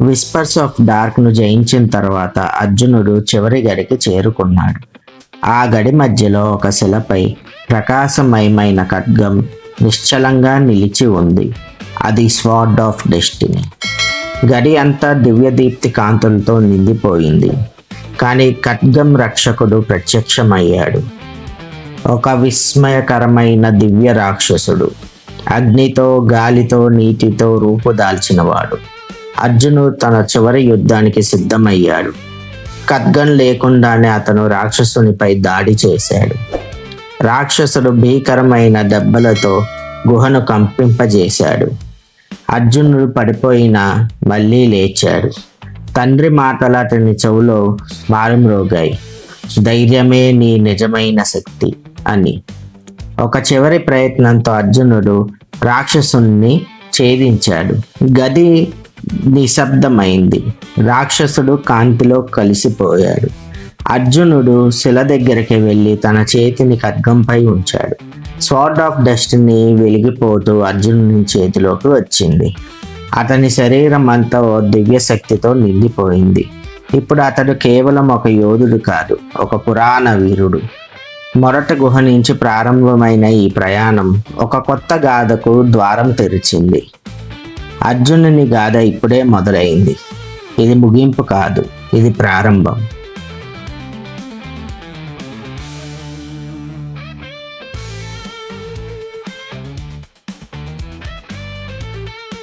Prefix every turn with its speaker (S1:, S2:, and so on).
S1: Whispers of డార్క్ను జయించిన తర్వాత అర్జునుడు చివరి గడికి చేరుకున్నాడు. ఆ గడి మధ్యలో ఒక శిలపై ప్రకాశమయమైన ఖడ్గం నిశ్చలంగా నిలిచి ఉంది. అది స్వార్డ్ ఆఫ్ డెస్టినీ. గడి అంతా దివ్యదీప్తి కాంతులతో నిండిపోయింది. కానీ ఖడ్గం రక్షకుడు ప్రత్యక్షమయ్యాడు. ఒక విస్మయకరమైన దివ్య రాక్షసుడు, అగ్నితో, గాలితో, నీటితో రూపుదాల్చినవాడు. అర్జునుడు తన చివరి యుద్ధానికి సిద్ధమయ్యాడు. ఖడ్గం లేకుండానే అతను రాక్షసునిపై దాడి చేశాడు. రాక్షసుడు భీకరమైన దెబ్బలతో గుహను కంపింపజేశాడు. అర్జునుడు పడిపోయినా మళ్ళీ లేచాడు. తండ్రి మాటలు అతని చెవులో మారుమ్రోగాయి. ధైర్యమే నీ నిజమైన శక్తి అని. ఒక చివరి ప్రయత్నంతో అర్జునుడు రాక్షసుని ఛేదించాడు. గది నిశ్శబ్దమైంది. రాక్షసుడు కాంతిలో కలిసిపోయాడు. అర్జునుడు శిల దగ్గరికి వెళ్ళి తన చేతిని ఖడ్గంపై ఉంచాడు. స్వార్డ్ ఆఫ్ డెస్టినీ వెలిగిపోతూ అర్జునుని చేతిలోకి వచ్చింది. అతని శరీరం అంతా ఓ దివ్య శక్తితో నిండిపోయింది. ఇప్పుడు అతడు కేవలం ఒక యోధుడు కాదు, ఒక పురాణ వీరుడు. మొరట గుహ నుంచి ప్రారంభమైన ఈ ప్రయాణం ఒక కొత్త గాథకు ద్వారం తెరిచింది. అర్జునుని గాథ ఇప్పుడే మొదలైంది. ఇది ముగింపు కాదు, ఇది ప్రారంభం.